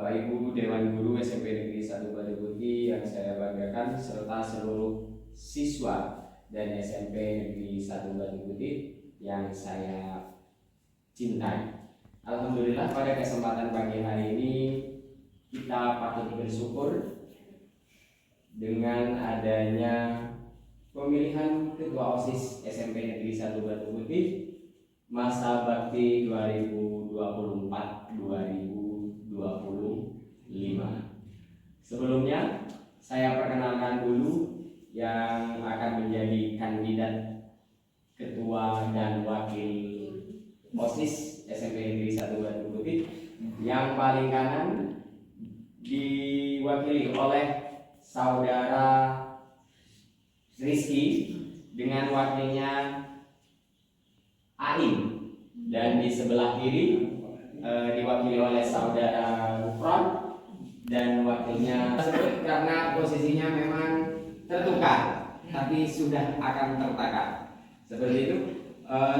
Bapak Ibu Dewan Guru SMP Negeri 1 Batu Putih yang saya banggakan, serta seluruh siswa dan SMP Negeri 1 Batu Putih yang saya cintai. Alhamdulillah pada kesempatan pagi hari ini kita patut bersyukur dengan adanya pemilihan Ketua OSIS SMP Negeri 1 Batu Putih masa bakti 2024-2025. Sebelumnya saya perkenalkan dulu yang akan menjadi kandidat Ketua dan Wakil OSIS SMP Negeri 1 Batu Putih. Yang paling kanan diwakili oleh Saudara Rizky dengan wakilnya Ain, dan di sebelah kiri diwakili oleh Saudara Gufron dan wakilnya tersebut karena posisinya memang tertukar tapi sudah akan tertakar seperti itu.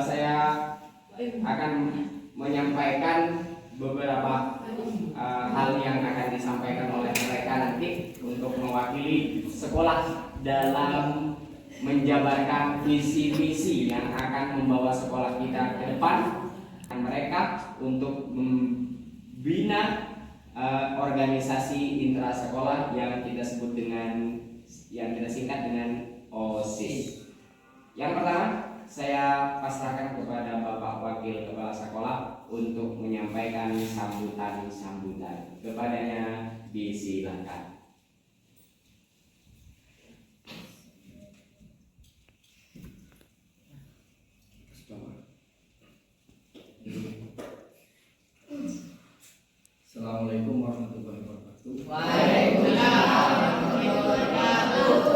Saya akan menyampaikan beberapa hal yang akan disampaikan oleh mereka nanti untuk mewakili sekolah dalam menjabarkan visi misi yang akan membawa sekolah kita ke depan. Mereka untuk membina organisasi intra sekolah yang kita sebut dengan, yang kita singkat dengan OSIS. Yang pertama, saya pasrahkan kepada Bapak Wakil Kepala Sekolah untuk menyampaikan sambutan. Kepadanya disilakan. Assalamualaikum warahmatullahi wabarakatuh. Waalaikumsalam warahmatullahi wabarakatuh.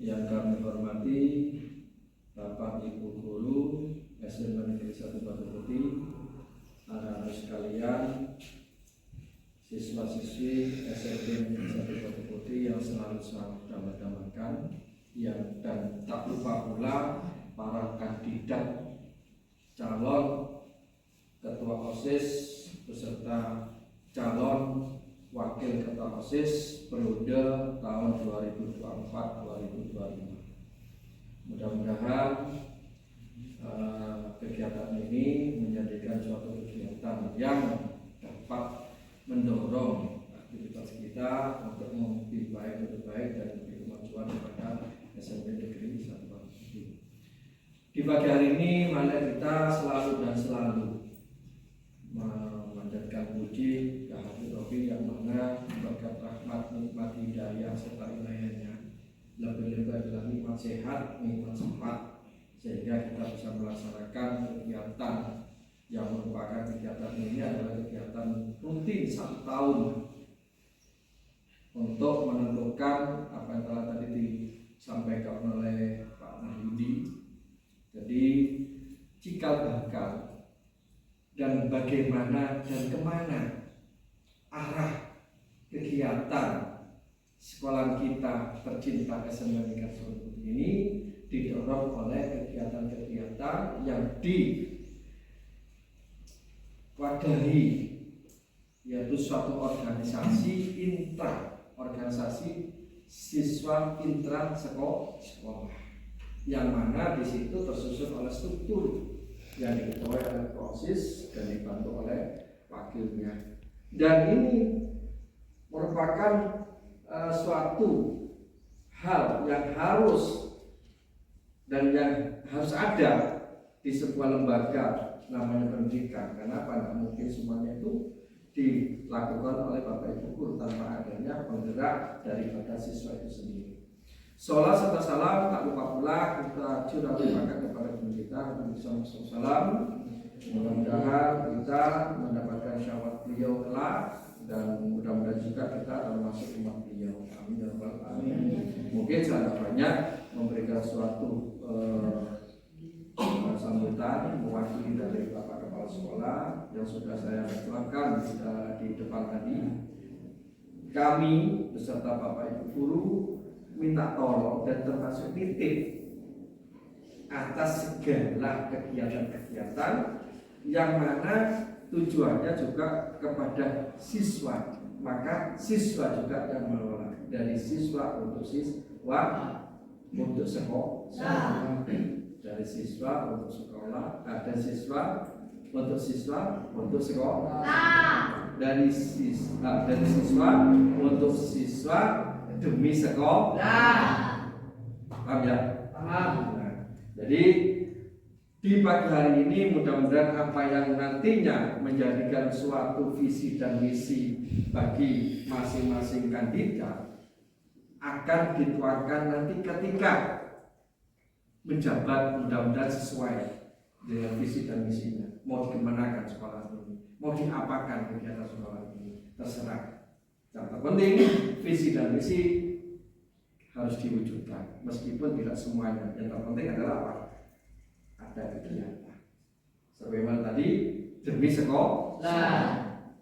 Yang kami hormati Bapak Ibu Guru SMP Negeri 1 Batu Putih, anak-anak sekalian, siswa-siswi SMP Negeri 1 Batu Putih yang selalu damai-damaikan, yang dan tak lupa pula para kandidat calon Ketua OSIS beserta calon Wakil Ketua OSIS periode tahun 2024-2025. Mudah-mudahan kegiatan ini menjadikan suatu kegiatan yang dapat mendorong aktivitas kita untuk lebih baik dan lebih kemajuan kepada SMP Negeri 1 Batu Putih. Di pagi hari ini mari kita selalu memanjatkan puji kehadirat Rabbi yang mana berkat rahmat, nikmat, hidayah serta inayahnya, lebih-lebih adalah nikmat sehat, nikmat sempat, sehingga kita bisa melaksanakan kegiatan yang merupakan kegiatan ini adalah kegiatan rutin 1 tahun untuk menentukan apa yang telah tadi disampaikan oleh Pak Nahyudi. Jadi cikal bakal dan bagaimana dan kemana arah kegiatan sekolah kita tercinta SMP Negeri 1 Batu Putih ini didorong oleh kegiatan-kegiatan yang diwadahi, yaitu suatu organisasi siswa intra sekolah, yang mana di situ tersusun oleh struktur yang diketuai oleh OSIS dan dibantu oleh wakilnya. Dan ini merupakan suatu hal yang harus ada di sebuah lembaga namanya pendidikan. Kenapa? Tidak mungkin semuanya itu dilakukan oleh Bapak Ibu Guru tanpa adanya penggerak daripada siswa itu sendiri. Salam serta salam tak lupa pula kita curahkan kepada guru kita Nabi Sallallahu. Mudah-mudahan kita mendapatkan syafaat beliau kelak, dan mudah-mudahan juga kita termasuk umat beliau. Amin ya rabbal alamin. Mungkin saya banyak memberikan suatu sambutan mewakili dari Bapak Kepala Sekolah yang sudah saya terangkan di depan tadi. Kami beserta Bapak Ibu Guru minta tolong dan termasuk titip atas segala kegiatan-kegiatan yang mana tujuannya juga kepada siswa. Maka siswa juga yang mengelola, dari siswa untuk siswa untuk sekolah, dari siswa untuk sekolah, ada siswa untuk siswa untuk sekolah, dari siswa untuk siswa demi sekolah. Paham ya? Paham. Nah, jadi di pagi hari ini mudah-mudahan apa yang nantinya menjadikan suatu visi dan misi bagi masing-masing kandidat akan dituangkan nanti ketika menjabat, mudah-mudahan sesuai dengan visi dan misinya. Mau dikemanakan sekolah ini, mau diapakan kegiatan sekolah ini, terserah. Yang terpenting visi dan misi harus diwujudkan, meskipun tidak semuanya. Yang terpenting adalah apa? Ada kegiatan. Sebagaimana tadi, demi sekolah,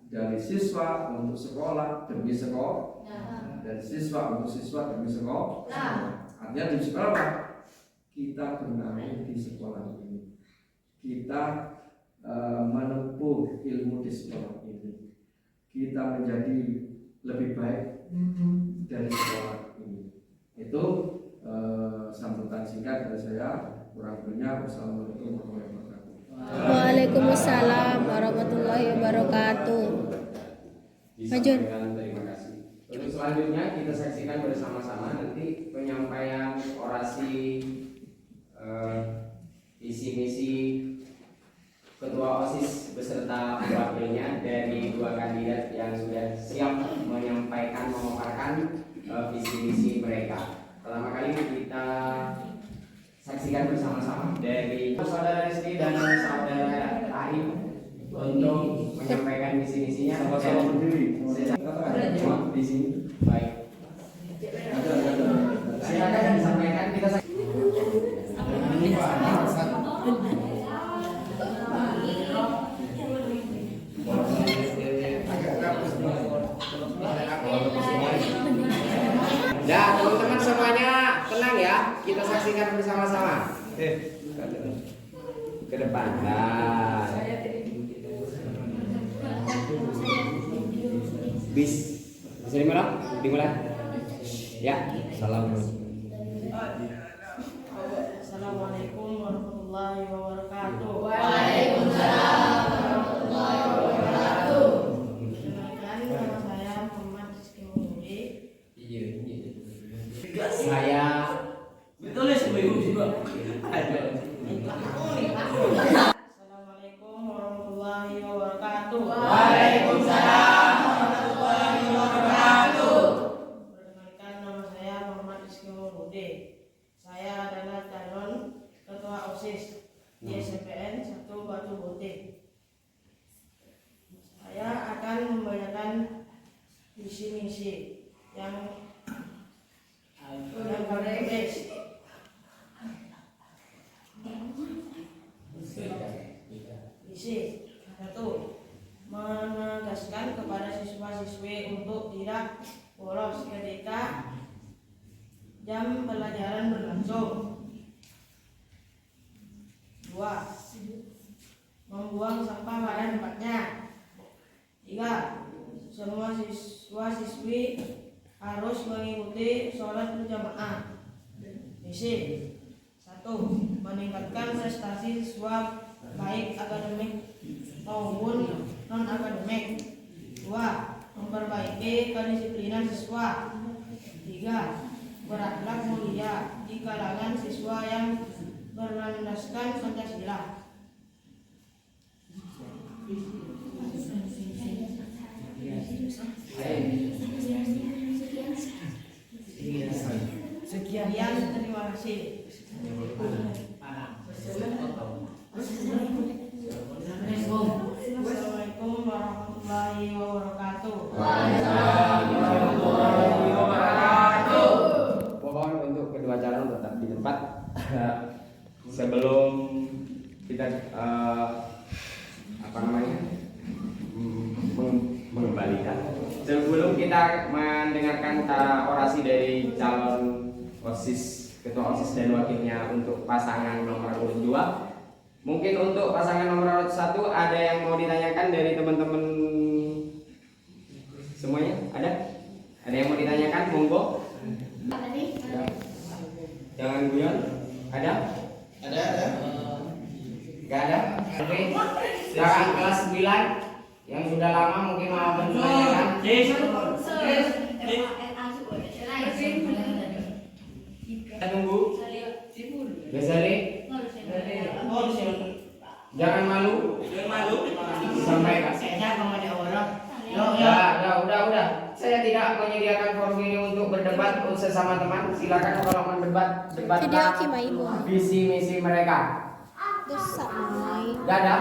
dari siswa untuk sekolah demi sekolah, dari siswa untuk siswa demi sekolah. Artinya demi sekolah apa? Kita bernaung di sekolah ini, kita menempuh ilmu di sekolah ini, kita menjadi lebih baik dari sekolah ini. Itu sambutan singkat dari saya. Kurang lebihnya wassalamualaikum warahmatullahi wabarakatuh. Waalaikumsalam warahmatullahi wabarakatuh. Majun. Terima kasih. Untuk selanjutnya kita saksikan bersama-sama nanti penyampaian orasi visi misi Ketua OSIS beserta wakilnya dari dua kandidat yang sudah siap menyampaikan, memaparkan visi misi mereka. Pertama kali kita saksikan bersama-sama dari saudara Rizky dan saudara Aim untuk menyampaikan visi misinya. Sama-sama berdiri. Di sini. Baik. Silakan disampaikan, kita ya, teman-teman semuanya tenang ya, kita saksikan bersama-sama. Ke depan. Nah. Bisa dimulai? Ya. Assalamualaikum warahmatullahi wabarakatuh. Waalaikumsalam warahmatullahi wabarakatuh. Perkenalkan, nama saya Muhammad Rizky Murudi. Saya Assalamualaikum warahmatullahi wabarakatuh. Waalaikumsalam warahmatullahi wabarakatuh. Perkenalkan, nama saya Muhammad Rizky Murudi. Saya adalah calon ketua OSIS di SMPN 1 Batu Putih. Saya akan membacakan visi misi yang berbasis. Visi 1. Menegaskan kepada siswa-siswi untuk tidak bolos ketika jam pelajaran berlangsung. 2. Membuang sampah pada tempatnya. 3. Semua siswa-siswi harus mengikuti sholat berjamaah. Misi 1. Meningkatkan prestasi siswa baik akademik maupun non akademik. 2. Memperbaiki kedisiplinan siswa. 3. Berakhlak mulia di kalangan siswa yang berlandaskan Pancasila. Sekian, terima kasih. Assalamualaikum warahmatullahi wabarakatuh. mohon untuk kedua calon tetap di tempat. Sebelum kita mengembalikan, sebelum kita mendengarkan orasi dari calon OSIS, ketua OSIS dan wakilnya untuk pasangan nomor urut 2. Mungkin untuk pasangan nomor urut 1 ada yang mau ditanyakan dari teman-teman semuanya? Ada? Ada yang mau ditanyakan? Monggo. Jangan guyon. Ada? Ada. Gak ada? Oke. Sekarang kelas 9 yang sudah lama mungkin mau menanyakan. Kita tunggu. Besari. Jangan malu. Sampaikan. Udah. Saya tidak menyediakan forum ini untuk berdebat sesama teman. Silakan kalau mau debat, Video debatlah Ki Maimu. visi misi mereka. Dosa main. Gak ada?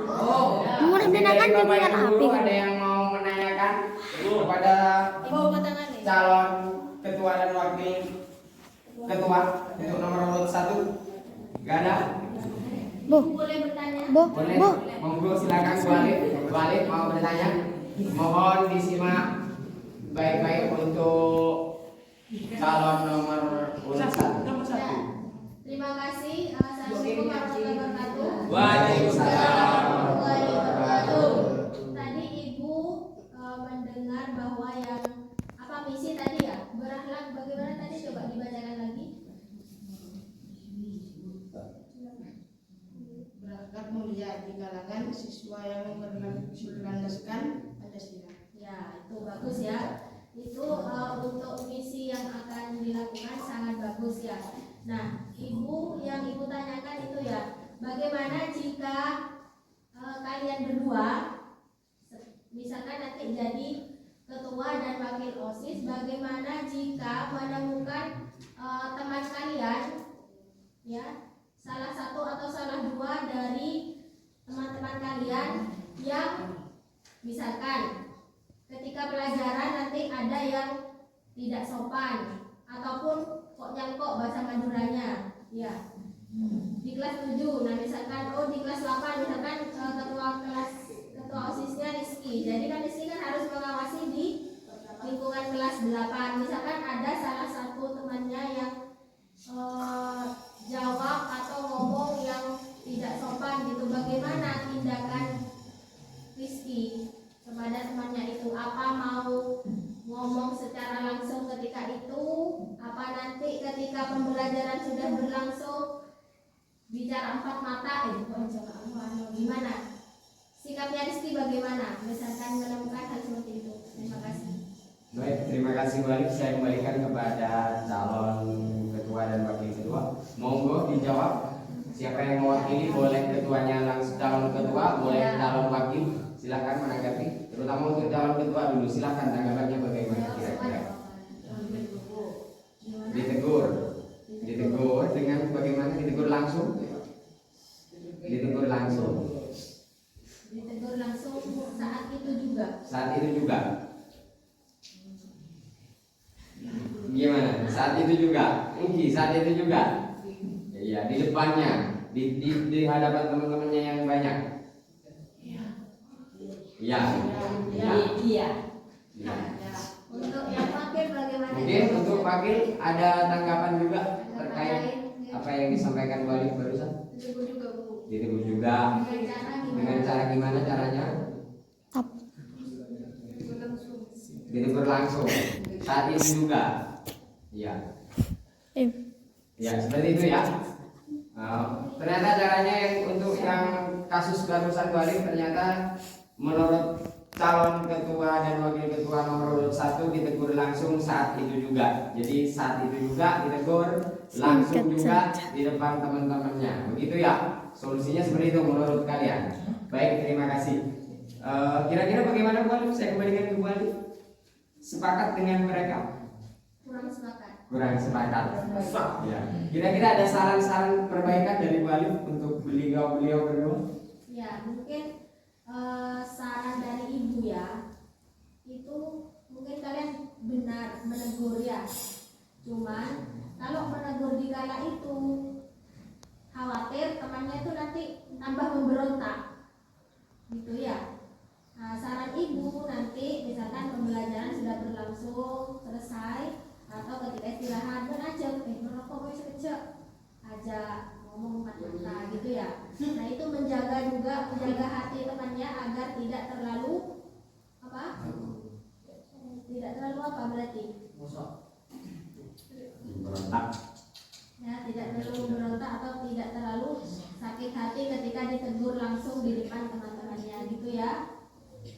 Mau menanyakan Dari Bapak dengan Ibu api. ada yang mau menanyakan kepada Ibu batangan nih. calon ketua dan wakil ketua untuk nomor urut 1? Gak ada? Bu. Bu. Boleh? Bu. Monggo silakan balik mau bertanya. Mohon disimak baik-baik untuk calon nomor urut 1. Terima kasih. Assalamualaikum warahmatullahi wabarakatuh. Waalaikumsalam warahmatullahi wabarakatuh. Tadi Ibu mendengar bahwa yang misi tadi ya, berakhlak bagaimana tadi, coba dibacakan lagi. Berakhlak mulia di kalangan siswa yang berlandaskan Pancasila. Ya, itu bagus ya. Itu untuk misi yang akan dilakukan sangat bagus ya. Nah, Ibu yang Ibu tanyakan itu ya, bagaimana jika kalian berdua, misalkan nanti jadi ketua dan wakil OSIS, bagaimana jika menemukan teman kalian, ya, salah satu atau salah dua dari teman-teman kalian yang misalkan ketika pelajaran nanti ada yang tidak sopan ataupun kok nyangkok bahasa Maduranya, ya, di kelas 7. Nah misalkan di kelas 8 misalkan ketua OSISnya Rizky, jadi kan Rizky kan harus mengawasi di lingkungan kelas 8. Misalkan ada salah satu temannya yang jawab atau ngomong yang tidak sopan gitu, bagaimana tindakan Rizky kepada temannya itu? Apa mau ngomong secara langsung ketika itu, apa nanti ketika pembelajaran sudah berlangsung bicara empat mata gimana sikapnya Rizky, bagaimana misalkan menemukan hal seperti itu? Terima kasih. Baik, terima kasih balik. Saya kembalikan kepada calon ketua dan wakil ketua. Monggo dijawab. Siapa yang mewakili, boleh ketuanya langsung, calon ketua, boleh calon wakil. Silakan menanggapi. Terutama untuk calon ketua dulu. Silakan tanggapannya bagaimana kira-kira. Ditegur dengan bagaimana? Ditegur langsung. Ditegur langsung saat itu juga. Gimana? Saat itu juga. Iya, di depannya, di hadapan teman-temannya yang banyak. Iya. Untuk yang wakil bagaimana? Mungkin untuk wakil ada tanggapan juga terkait apa yang disampaikan Wali barusan. Ditegur juga, Bu. Ditegur juga. Dengan cara gimana caranya? Ditegur langsung. Saat itu juga. Iya. Ya seperti itu ya. Ternyata caranya yang untuk yang kasus barusan Wali, ternyata menurut calon ketua dan wakil ketua nomor urut 1 ditegur langsung saat itu juga. Jadi saat itu juga ditegur langsung juga di depan teman-temannya. Begitu ya. Solusinya seperti itu menurut kalian. Baik, terima kasih. Kira-kira bagaimana Bu Ali? Saya kembalikan ke Bu Ali. Sepakat dengan mereka? Kurang sepakat. Ya. Kira-kira ada saran-saran perbaikan dari Bu Ali untuk beliau berdua? Ya, mungkin saran dari Ibu ya, itu mungkin kalian benar menegur ya. Cuman kalau menegur di kala itu, khawatir temannya itu nanti tambah memberontak, gitu ya. Nah, saran Ibu nanti misalkan pembelajaran sudah berlangsung selesai, atau ketika istirahat aja merokok gue sekejap aja ngomong mata gitu ya. Nah itu menjaga hati temannya agar tidak terlalu berarti Berontak. ya, tidak terlalu berontak atau tidak terlalu sakit hati ketika ditegur langsung di depan teman-temannya gitu ya.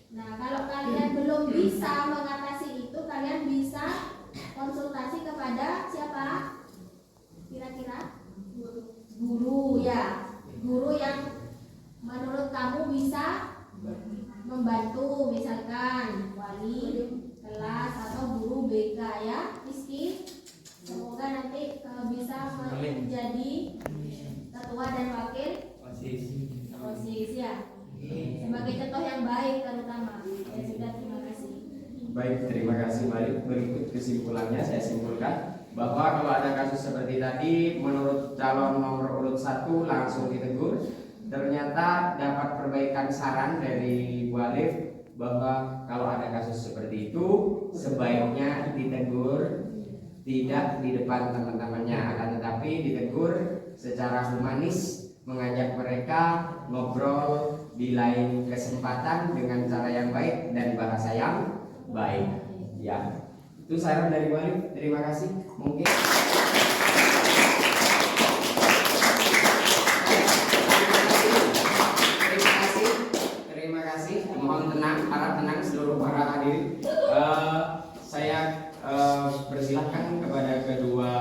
Nah kalau kalian belum bisa mengatasi itu, kalian bisa konsultasi kepada siapa kira-kira? Guru ya, guru yang menurut kamu bisa membantu, misalkan wali kelas atau guru BK ya, Rizky. Semoga nanti bisa menjadi ketua dan wakil OSIS ya, sebagai contoh yang baik terutama. Ya sudah, terima kasih. Baik, terima kasih. Mari berikut kesimpulannya saya simpulkan bahwa kalau ada kasus seperti tadi, menurut calon nomor urut 1 langsung ditegur. Ternyata dapat perbaikan saran dari Bu Alif bahwa kalau ada kasus seperti itu sebaiknya ditegur tidak di depan teman-temannya, akan tetapi ditegur secara humanis, mengajak mereka ngobrol di lain kesempatan dengan cara yang baik dan bahasa yang baik. Ya, itu saran dari Bu Alif. Terima kasih. Mungkin terima kasih. Mohon tenang, harap tenang seluruh para hadirin. Saya persilahkan kepada kedua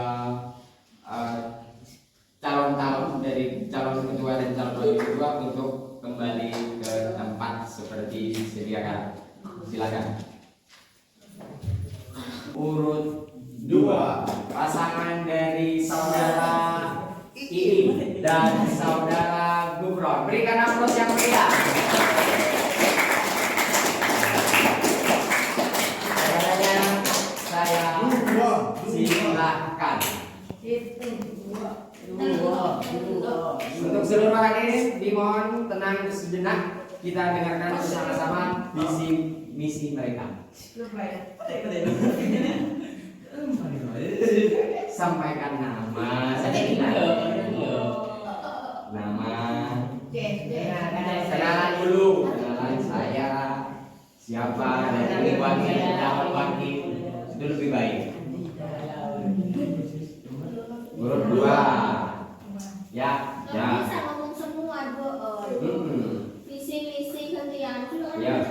calon-calon dari calon kedua dan calon wakil kedua untuk kembali ke tempat seperti disediakan. Silakan. Urut 2 pasangan dari saudara Iim dan saudara Gufron. Berikan aplaus yang meriah. Saya silakan. Untuk seluruh hadirin dimohon tenang sejenak, kita dengarkan bersama-sama visi misi mereka. Sampaikan nama. Nama. Kenalan dulu. Kenalan saya siapa dan ini wakil calon wakil itu lebih baik. Urut 2. Ya. Bisa ngomong semua visi gantian. Ya.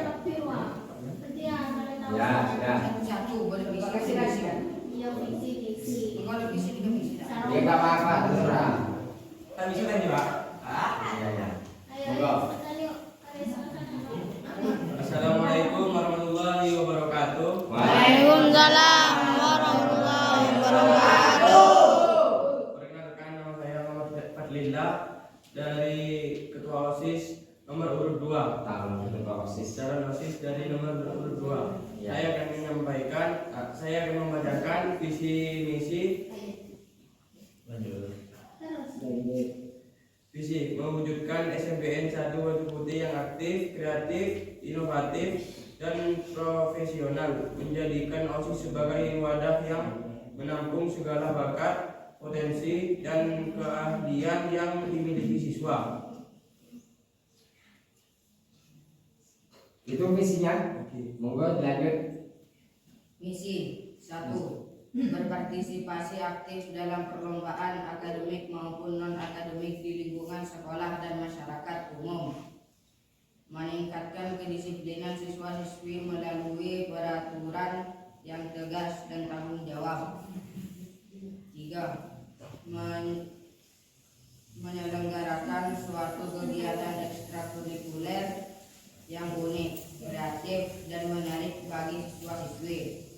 Ya, sudah. Iya, visi. Ya nggak apa-apa, terserah. Kan bisa tadi, Pak? Ya. Ayo, Assalamualaikum warahmatullahi wabarakatuh. Waalaikumsalam warahmatullahi wabarakatuh. Perkenalkan, nama saya Muhammad Fadlillah dari Ketua OSIS nomor urut 2. Calon ketua OSIS. Calon OSIS dari nomor urut 2. Ya. Saya akan membacakan visi misi. Visi mewujudkan SMPN 1 Batu Putih yang aktif, kreatif, inovatif, dan profesional, menjadikan OSIS sebagai wadah yang menampung segala bakat, potensi, dan keahlian yang dimiliki siswa. Itu misinya. Monggo lanjut. Misi 1. Berpartisipasi aktif dalam perlombaan akademik maupun non-akademik di lingkungan sekolah dan masyarakat umum. Meningkatkan kedisiplinan siswa-siswi melalui peraturan yang tegas dan tanggung jawab. 3. Menyelenggarakan suatu kegiatan ekstrakurikuler yang unik, kreatif, dan menarik bagi siswa-siswi.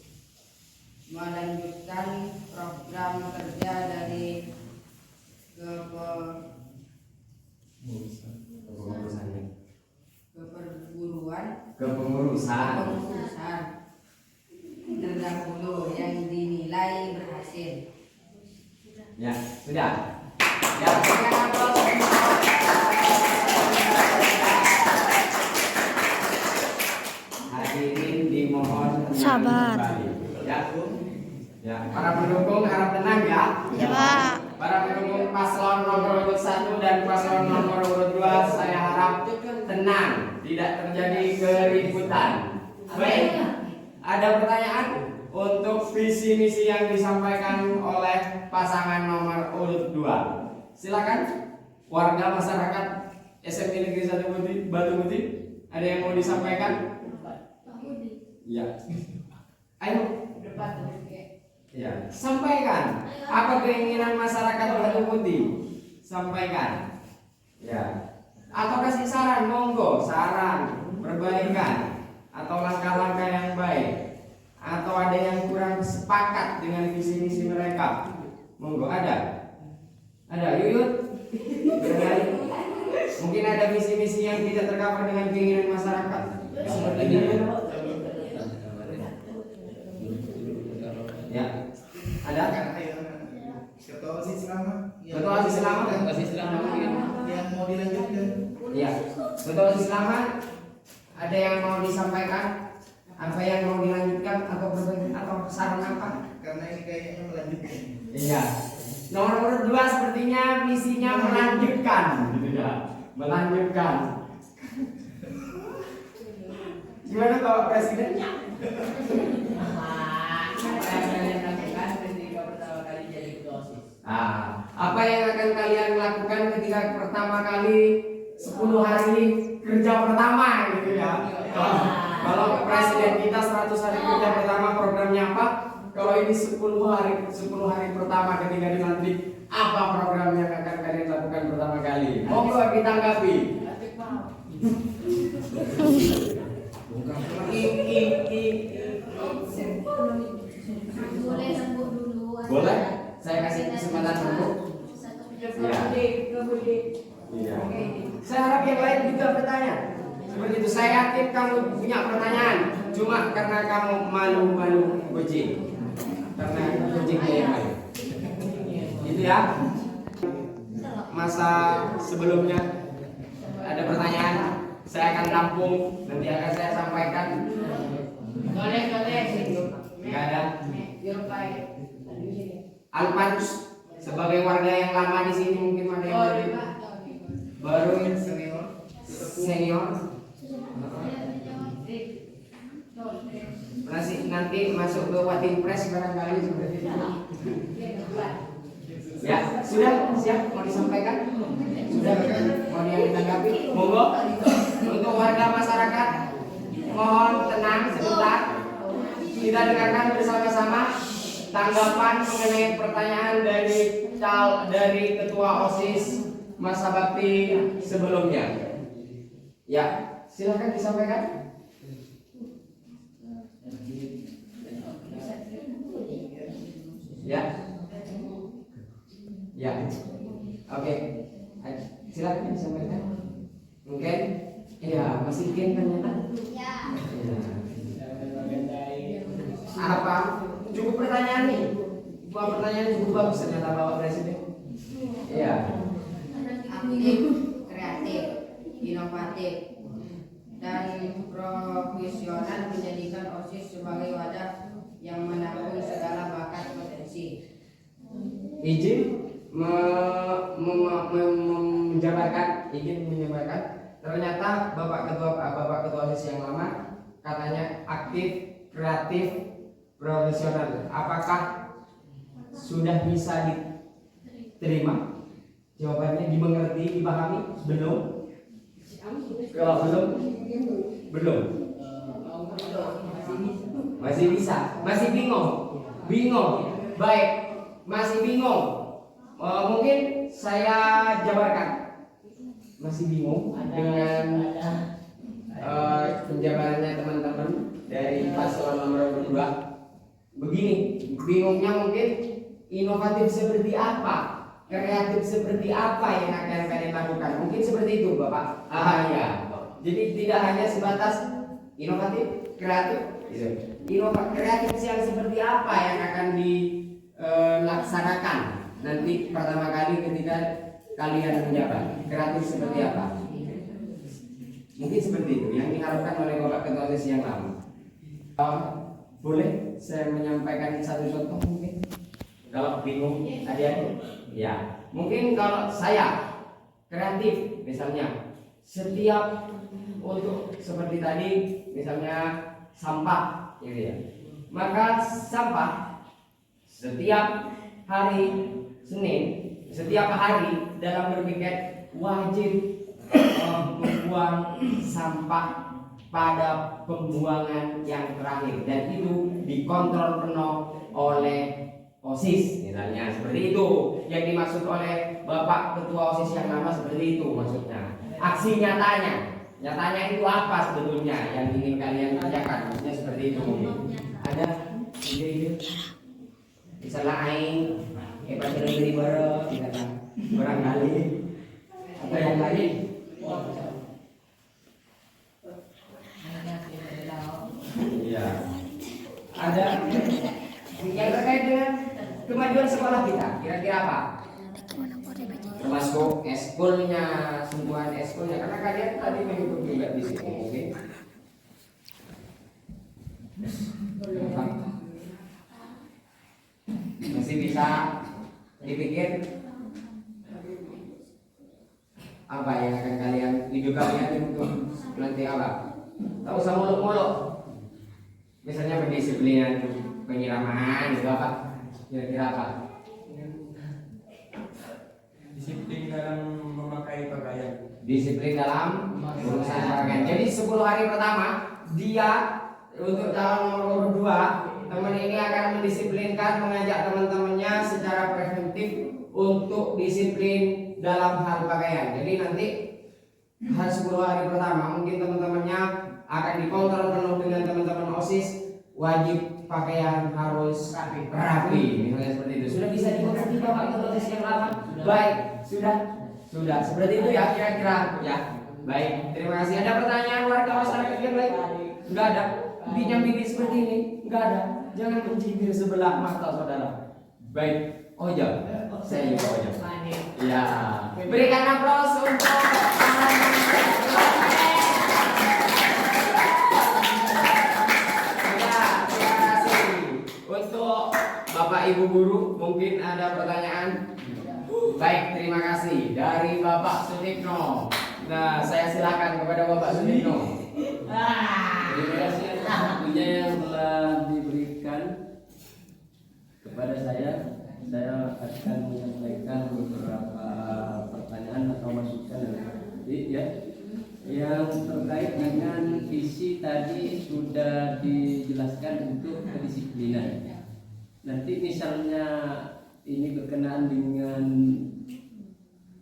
Melanjutkan program kerja dari Kepengurusan terdahulu yang dinilai berhasil. Ya, sudah. Ya, berikan aplaus. Hadirin dimohon tenang Sabar. kembali. Ya, Ya, para pendukung harap tenang ya. Ya, Pak. Para pendukung paslon nomor urut 1 dan paslon nomor urut 2, saya harap tenang, tidak terjadi keributan. Baik, ada pertanyaan untuk visi misi yang disampaikan oleh pasangan nomor urut 2. Silakan warga masyarakat SMP Negeri 1 Batu Putih, ada yang mau disampaikan? Pak Budi. Ya. Ayo. Ya, sampaikan apa keinginan masyarakat Batu Putih. Sampaikan. Ya. Atau kasih saran, monggo, saran, perbaikan atau langkah-langkah yang baik. Atau ada yang kurang sepakat dengan visi misi mereka. Monggo, ada. Ada, Yuyut. Barangkali mungkin ada visi misi yang tidak tercover dengan keinginan masyarakat. Seperti ini. Ya. Ada? Ketua OSIS lama. Ketua OSIS lama? Yang mau dilanjutkan. Iya. Ketua OSIS lama ada yang mau disampaikan? Apa yang mau dilanjutkan atau berbagi atau saran apa? Karena ini kayaknya melanjutkan. Iya. Nomor urut 2 sepertinya misinya melanjutkan, gitu ya. Melanjutkan. Gimana Pak Presiden? Apa yang akan kalian lakukan ketika pertama kali 10 hari kerja pertama gitu ya? Kalau presiden kita 100 hari kerja pertama programnya apa? Kalau ini 10 hari pertama ketika dilantik, apa program yang akan kalian lakukan pertama kali? Monggo ditanggapi. Boleh sebut dulu. Boleh? Saya kasih kesempatan dulu. Iya. Saya harap yang lain juga bertanya. Seperti itu. Saya yakin kamu punya pertanyaan. Cuma karena kamu malu-malu kucing. Karena kucingnya yang malu. Gitu ya. Masa sebelumnya ada pertanyaan, saya akan tampung, nanti akan saya sampaikan. Nggak ada. Alpanus sebagai warga yang lama di sini mungkin ada yang baru senior. Nanti masuk ke Watin Press barangkali seperti itu. Ya, sudah siap mau disampaikan? Sudah mau ditanggapi? Monggo. Untuk warga masyarakat, mohon tenang sebentar. Kita dengarkan bersama-sama tanggapan mengenai pertanyaan dari Ketua OSIS masa bakti sebelumnya. Ya, silakan disampaikan. Ya. Ya. Oke. Silakan disampaikan. Mungkin ya, masih ingin ternyata. Ya. Apa? Cukup pertanyaan nih. Pertanyaan cukup bagus ternyata Bapak Presiden. Iya. Aktif, kreatif, inovatif, dan profesional menjadikan OSIS sebagai wadah yang menampung segala bakat potensi. Izin menjabarkan. Ternyata Bapak Ketua OSIS yang lama katanya aktif, kreatif, profesional. Apakah sudah bisa diterima? Jawabannya dimengerti, dipahami? Belum? Kalau belum. Masih bisa, masih bingung. Baik, masih bingung. Mungkin saya jabarkan. Masih bingung dengan penjabarannya teman-teman dari paslon nomor 2. Begini, bingungnya mungkin inovatif seperti apa, kreatif seperti apa yang akan kalian lakukan. Mungkin seperti itu Bapak. Ya. Jadi tidak hanya sebatas inovatif, kreatif, gitu. Kreatif yang seperti apa yang akan dilaksanakan nanti pertama kali ketika kalian menjabat. Kreatif seperti apa? Mungkin seperti itu yang diharapkan oleh Bapak Ketua OSIS yang lama. Boleh saya menyampaikan satu contoh mungkin? Kalau bingung adik-adik, ya mungkin kalau saya kreatif misalnya, setiap untuk seperti tadi misalnya sampah gitu ya, maka sampah setiap hari Senin, setiap hari dalam berpikir wajib membuang sampah pada pembuangan yang terakhir, dan itu dikontrol penuh oleh OSIS misalnya, seperti itu yang dimaksud oleh Bapak Ketua OSIS yang lama, seperti itu maksudnya. Aksi nyatanya itu apa sebetulnya yang ingin kalian kerjakan, maksudnya seperti itu. Ada ide-ide misalnya aing pas beri bareng misalkan barangkali atau yang lain. Iya. Ada yang terkait dengan kemajuan sekolah kita, kira-kira apa? Termasuk eskulnya, sembuhan eskulnya, karena kalian tadi mengikuti juga di sini, mungkin. Masih bisa dipikir apa yang akan kalian hidup kalian untuk nanti apa? Tak usah muluk-muluk. Misalnya pendisiplinan penyiraman itu apa? Kira-kira apa? Disiplin dalam memakai pakaian. Disiplin dalam urusan pakaian. Jadi 10 hari pertama dia untuk calon nomor 2, teman ini akan mendisiplinkan, mengajak teman-temannya secara preventif untuk disiplin dalam hal pakaian. Jadi nanti 10 hari pertama mungkin teman-temannya akan dikontrol penuh dengan teman-teman OSIS, wajib pakaian harus rapi misalnya seperti itu. Sudah bisa dimengerti Bapak Ketua OSIS yang lama? Baik, sudah seperti itu ya kira-kira ya. Baik, terima kasih. Ada pertanyaan warga masyarakat yang lain? Enggak ada. Bincang-bincang seperti ini enggak ada. Jangan mencibir sebelah mata saudara. Baik, Ojo. Saya juga Ojo. Ya, berikan aplaus untuk Bapak Ibu Guru, mungkin ada pertanyaan? Baik, terima kasih. Dari Bapak Sutikno. Nah, saya silakan kepada Bapak Sutikno. Terima kasih atas waktunya yang telah diberikan kepada saya. Saya akan menyampaikan beberapa pertanyaan atau masukan ya, yang terkait dengan visi tadi sudah dijelaskan untuk kedisiplinan. Nanti misalnya ini berkenaan dengan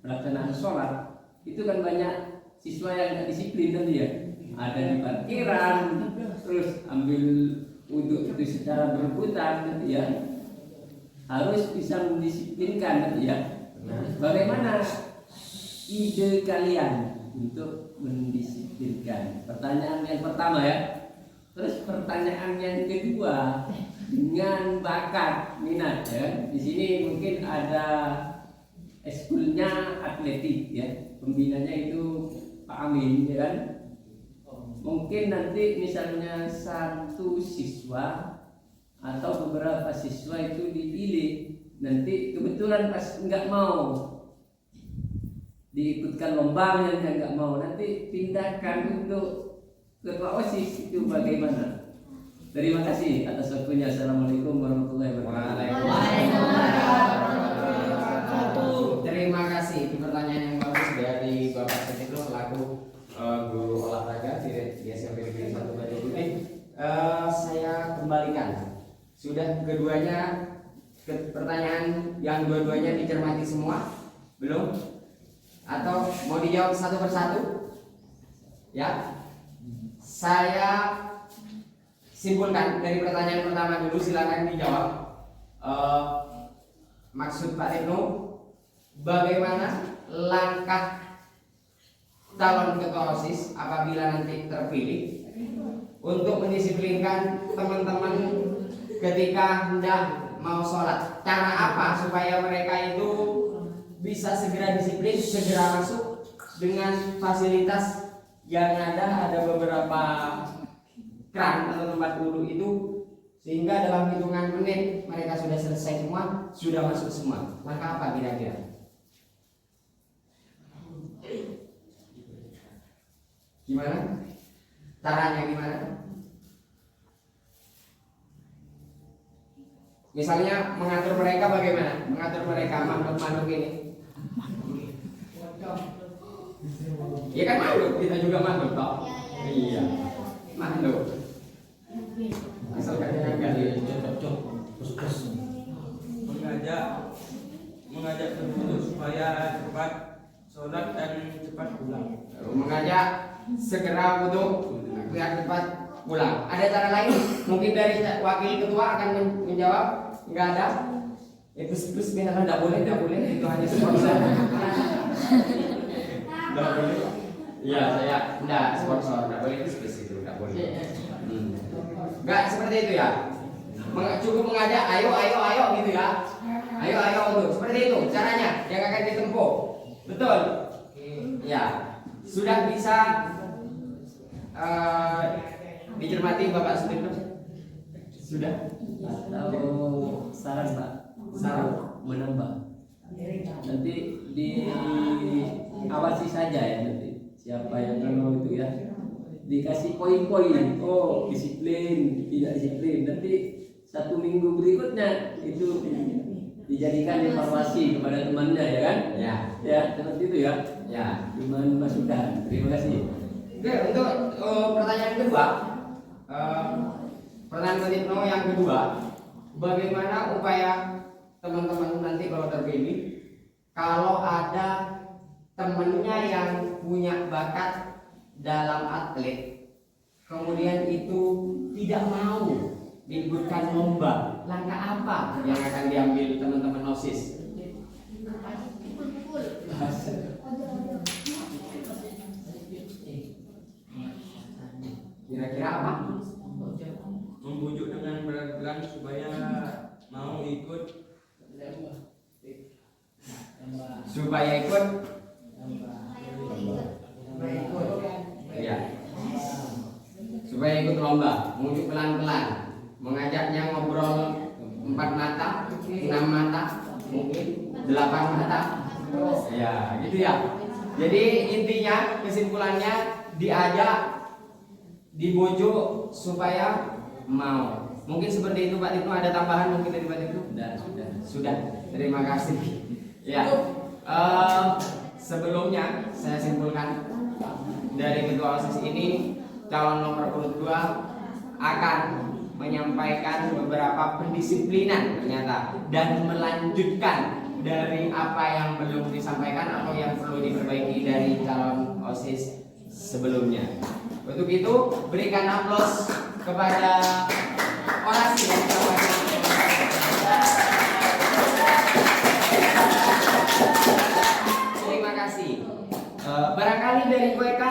pelaksanaan sholat, itu kan banyak siswa yang nggak disiplin nanti ya. Ada di parkiran, terus ambil untuk itu secara berebutan nanti ya. Harus bisa mendisiplinkan nanti ya. Bagaimana ide kalian untuk mendisiplinkan? Pertanyaan yang pertama ya. Terus pertanyaan yang kedua, dengan bakat minat ya. Di sini mungkin ada eskulnya atletik ya. Pembinanya itu Pak Amin ya kan. Mungkin nanti misalnya satu siswa atau beberapa siswa itu dipilih, nanti kebetulan pas nggak mau diikutkan lomba yang nggak mau, nanti pindahkan untuk ketua OSIS, itu bagaimana? Terima kasih atas waktunya. Assalamualaikum warahmatullahi wabarakatuh. Terima kasih. Itu pertanyaan yang bagus dari Bapak Sutikno selaku guru olahraga di SMP Negeri 1 Batu Putih. Saya kembalikan. Sudah keduanya pertanyaan yang dua-duanya dicermati semua? Belum? Atau mau dijawab satu persatu? Ya. Saya simpulkan dari pertanyaan pertama dulu, silakan dijawab. Maksud Pak Tekno, bagaimana langkah calon ketua OSIS apabila nanti terpilih untuk mendisiplinkan teman-teman ketika hendak mau sholat? Cara apa supaya mereka itu bisa segera disiplin, segera masuk dengan fasilitas yang ada beberapa keran atau tempat wudhu itu sehingga dalam hitungan menit mereka sudah selesai semua, sudah masuk semua. Maka apa kira-kira? Gimana? Caranya gimana? Misalnya mengatur mereka bagaimana? Mengatur mereka makhluk-makhluk ini. Ya kan makhluk, kita juga makhluk toh. Iya, makhluk. Asalkan jangan kali mengajak penduduk supaya cepat sholat dan cepat pulang. Mengajak segera wudhu biar cepat pulang. Ada cara lain? Mungkin dari wakil ketua akan menjawab. Enggak ada. Itu plus biarlah, tidak boleh itu hanya sponsor. Tidak boleh. Iya, saya enggak sponsor, tidak boleh itu tidak boleh. Enggak seperti itu ya. Cukup mengajak ayo gitu ya. Ayo untuk seperti itu caranya yang akan ditempuh. Betul. Ya, sudah bisa dicermati Bapak Sudirno? Sudah? Atau saran Pak? Saran menambah. Nanti diawasi saja ya nanti siapa yang mau itu ya. Dikasih poin-poin. Oh, disiplin, tidak disiplin. Nanti 1 minggu berikutnya itu dijadikan informasi kepada temannya ya kan? Ya, seperti itu ya. Ya, cuman masukan. Terima kasih. Oke, untuk pertanyaan kedua, pertanyaan Sudirno yang kedua, bagaimana upaya teman-teman nanti kalau terpilih, kalau ada temennya yang punya bakat dalam atlet, kemudian itu tidak mau diikutkan lomba, langkah apa yang akan diambil teman-teman OSIS? Kira-kira apa? Membujuk dengan pelan-pelan supaya mau ikut. Ya. Supaya ikut lomba, membujuk pelan-pelan, mengajaknya ngobrol 4 mata, 6 mata, mungkin 8 mata. Ya, gitu ya. Jadi intinya kesimpulannya diajak, dibujuk supaya mau. Mungkin seperti itu Pak Tino, ada tambahan mungkin dari Pak Tino? Sudah. Terima kasih. Ya. Sebelumnya saya simpulkan dari ketua OSIS ini, calon nomor urut 2 akan menyampaikan beberapa pendisiplinan ternyata dan melanjutkan dari apa yang belum disampaikan atau yang perlu diperbaiki dari calon OSIS sebelumnya. Untuk itu berikan aplaus kepada orasi yang disampaikan. Terima kasih. Barangkali dari WK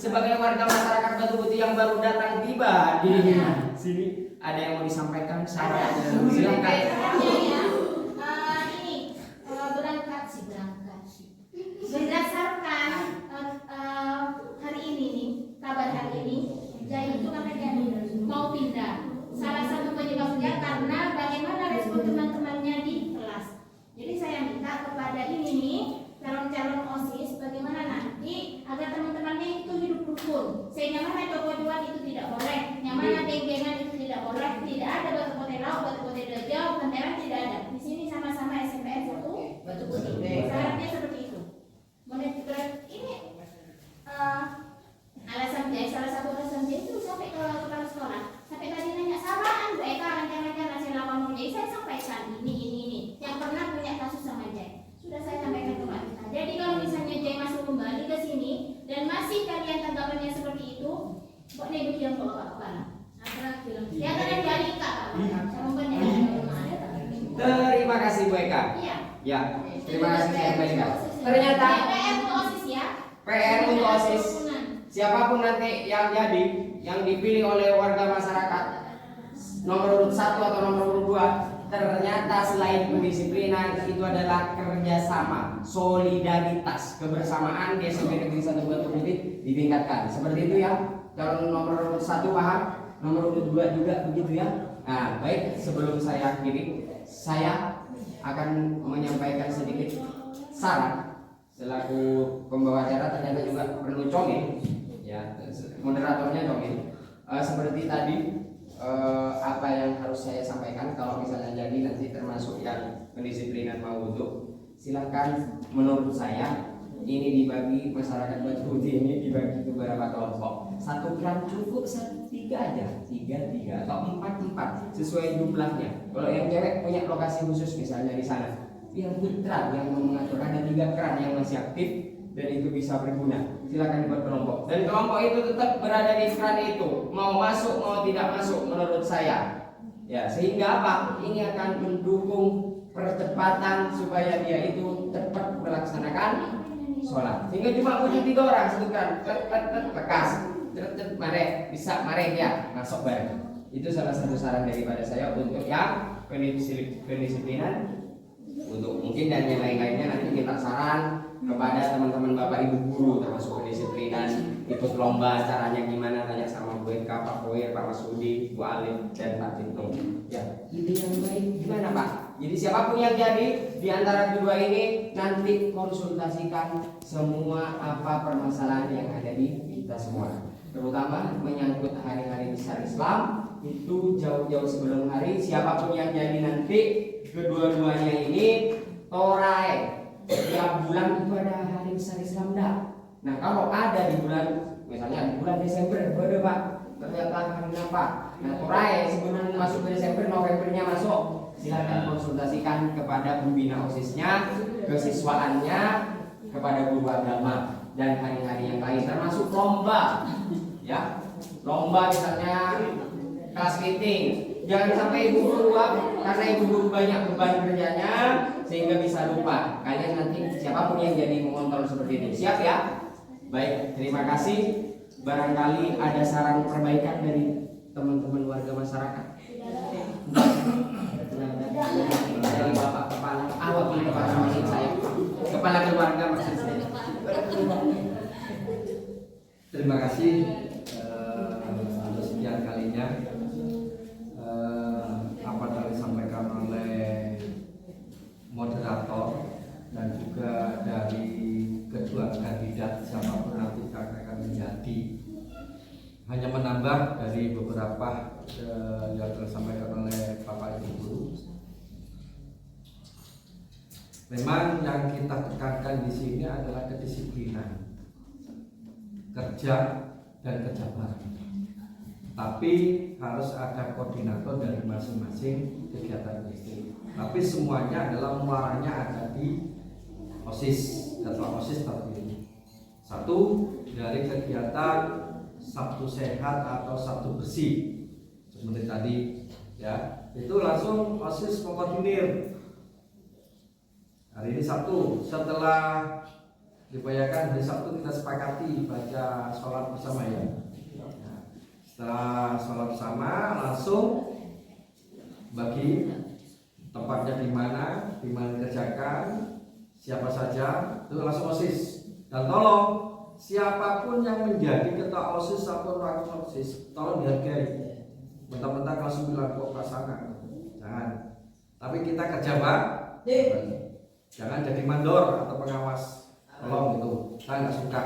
sebagai warga masyarakat Batu Putih yang baru datang tiba di sini, ada yang mau disampaikan? Silakan. Berdasarkan hari ini nih, kabar hari ini, jadi itu katanya mau pindah. Salah satu penyebabnya karena bagaimana respon teman-temannya di kelas. Jadi saya minta kepada ini nih calon-calon OSIS bagaimana nanti agar teman-temannya itu hidup rukun. Sehingga mana coba-coba itu tidak boleh, yang mana geng-gengan itu tidak boleh, tidak ada batu kotelau, batu kotelau jauh, kenteran tidak ada. Di sini sama-sama SMPN 1 Batu Putih. Syaratnya seperti itu. Ini alasan dia, salah satu alasan dia itu sampai ke kepala sekolah, sampai tadi nanya samaan Bu Eka rencana-rencana saya lakukan jadi saya sampaikan ini yang pernah punya kasus sama Jai sudah saya sampaikan ke Pak Tita. Jadi kalau misalnya Jai masuk kembali ke sini dan masih kalian tanggapannya seperti itu, kok nego yang bawa kepala ya karena dari Kak Terima kasih Bu Eka. Iya. Ya, terima kasih Bu Eka. Ternyata PR untuk OSIS ya. PR untuk OSIS. Siapapun nanti yang jadi, yang dipilih oleh warga masyarakat nomor urut 1 atau nomor urut 2, ternyata selain pendisiplinan itu adalah kerjasama, solidaritas, kebersamaan di SMP Negeri 1 Batu Putih ditingkatkan. Seperti itu ya. Calon nomor urut 1 paham, nomor urut 2 juga begitu ya. Nah, baik, sebelum saya akhiri, saya akan menyampaikan sedikit saran selaku pembawa acara. Ternyata juga perlu Congil, ya, moderatornya Congil. Seperti tadi, apa yang harus saya sampaikan, kalau misalnya jadi nanti termasuk yang pendisiplinan mau wudhu, silakan. Menurut saya ini dibagi, masyarakat Batu Putih ini dibagi ke beberapa kelompok. 1 kran cukup, 3 aja, 3 atau 4 sesuai jumlahnya. Kalau yang cewek punya lokasi khusus misalnya di sana, yang putra yang mengatur ada 3 kran yang masih aktif dan itu bisa berguna, silakan dibuat kelompok. Dan kelompok itu tetap berada di kran itu, mau masuk mau tidak masuk menurut saya. Ya, sehingga apa? Ini akan mendukung percepatan supaya dia itu cepat melaksanakan sholat. Sehingga cuma punya 3 orang, 1 kran, lekas, mare, bisa mare ya masuk bareng. Itu salah satu saran daripada saya untuk yang pendisiplinan. Untuk mungkin dan yang lain-lainnya nanti minta saran kepada teman-teman Bapak Ibu guru termasuk pendisiplinan, ikut lomba caranya gimana, tanya sama Bu Eka, Pak Koir, Pak Masudi, Bu Alif dan Pak Tito. Ya, ide yang baik gimana Pak? Jadi siapapun yang jadi di antara kedua ini nanti konsultasikan semua apa permasalahan yang ada di kita semua. Terutama menyangkut hari-hari besar Islam, itu jauh-jauh sebelum hari siapapun yang jadi nanti kedua-duanya ini torai. Tiap bulan itu ada hari besar Islam dah. Nah kalau ada di bulan, misalnya di bulan Desember, ada Pak, ternyata hari apa? Nah torai sebelum masuk ke Desember, Novembernya masuk. Silakan konsultasikan kepada pembina OSIS-nya, kesiswaannya, kepada guru agama dan hari-hari yang lain, termasuk lomba, ya, lomba misalnya kelas meeting. Jangan sampai ibu guru karena ibu guru banyak beban kerjanya sehingga bisa lupa. Kalian nanti siapapun yang jadi mengontrol seperti ini, siap ya? Baik, terima kasih. Barangkali ada saran perbaikan dari teman-teman warga masyarakat. Dari Bapak Kepala, wakil kepala maksud saya, kepala keluarga maksud saya. Terima kasih untuk sekian kalinya apa yang disampaikan oleh moderator dan juga dari kedua kandidat siapapun nanti akan menjadi. Hanya menambah dari beberapa yang disampaikan oleh Bapak Ibu Guru. Memang yang kita tekankan di sini adalah kedisiplinan, kerja dan kesabaran. Tapi harus ada koordinator dari masing-masing kegiatan itu. Tapi semuanya adalah muaranya ada di OSIS, jadwal OSIS terpilih. 1 dari kegiatan Sabtu sehat atau Sabtu bersih seperti tadi, ya, itu langsung OSIS mengkoordinir. Hari ini Sabtu, setelah dibayarkan hari Sabtu kita sepakati baca sholat bersama ya. Setelah sholat bersama langsung bagi tempatnya di mana dikerjakan, siapa saja, itu langsung OSIS. Dan tolong siapapun yang menjadi ketua OSIS ataupun wakil OSIS, tolong dihargai. Mentang-mentang kelas 9 kok pasangan, jangan. Tapi kita kerja Pak, jangan jadi mandor atau pengawas. Tolong itu, saya nggak suka.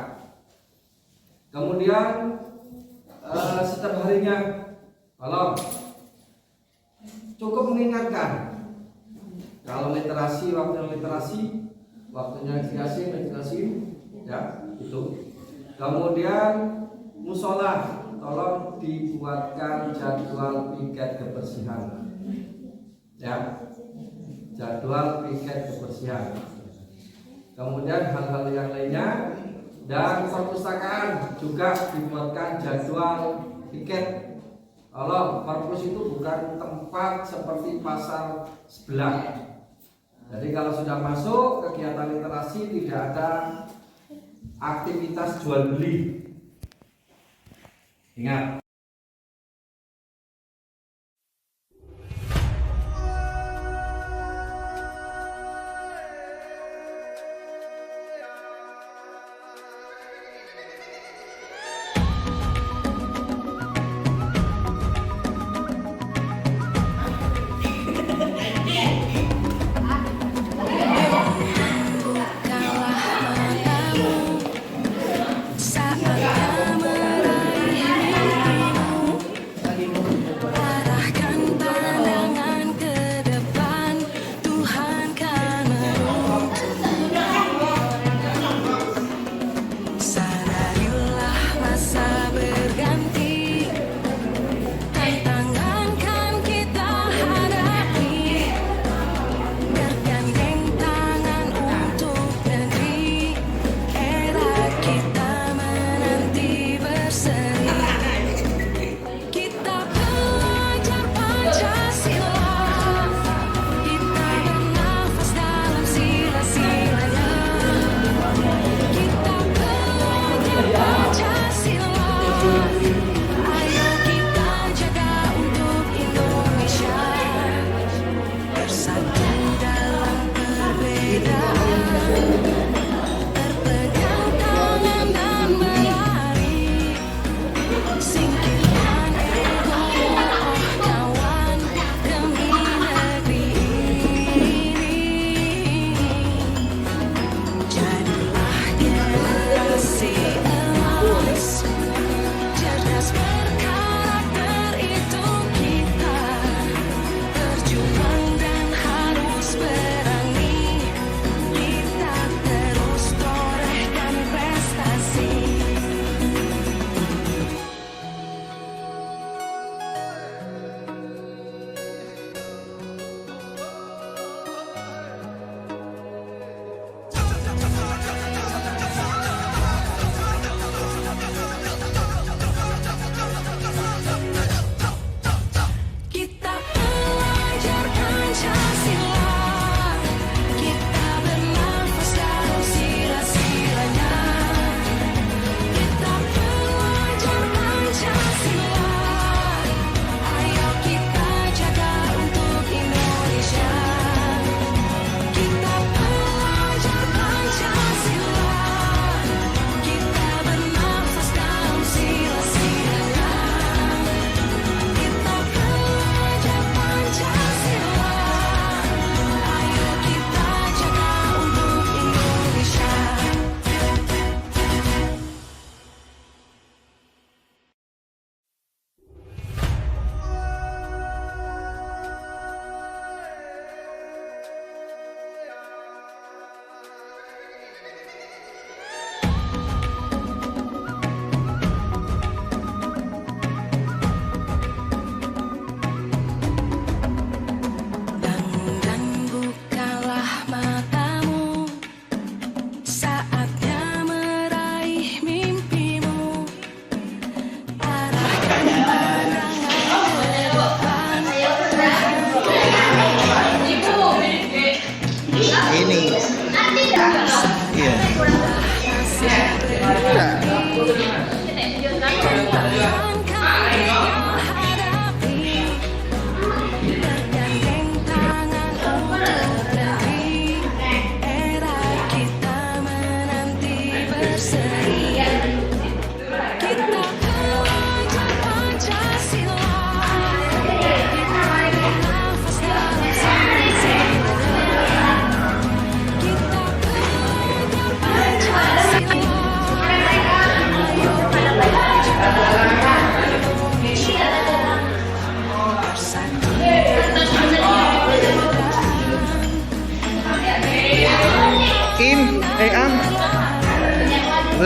Kemudian setiap harinya, tolong cukup mengingatkan. Kalau literasi, waktunya literasi, ya itu. Kemudian musola, tolong dibuatkan jadwal piket kebersihan, ya, jadwal piket kebersihan. Kemudian hal-hal yang lainnya dan perpustakaan juga dibuatkan jadwal piket. Tolong, perpus itu bukan tempat seperti pasar sebelah. Jadi kalau sudah masuk kegiatan literasi tidak ada aktivitas jual beli. Ingat.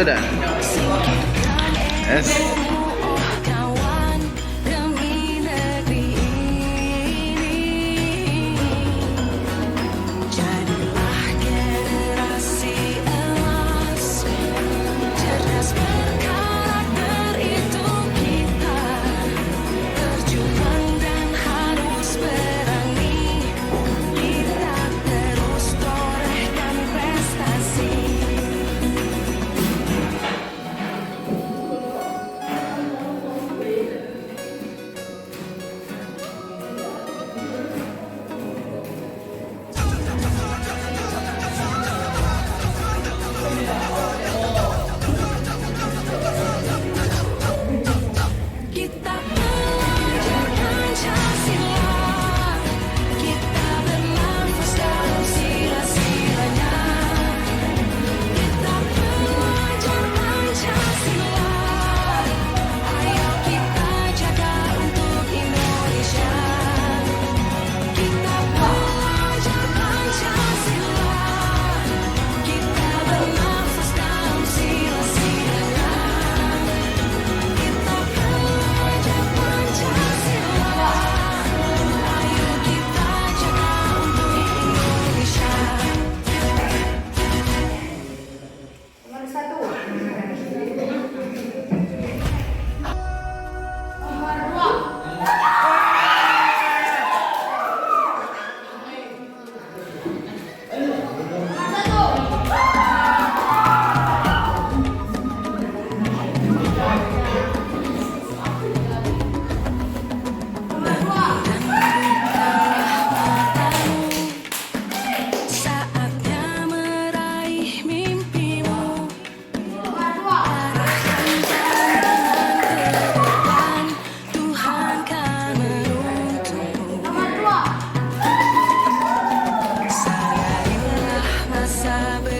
Sudah. Yes. Masa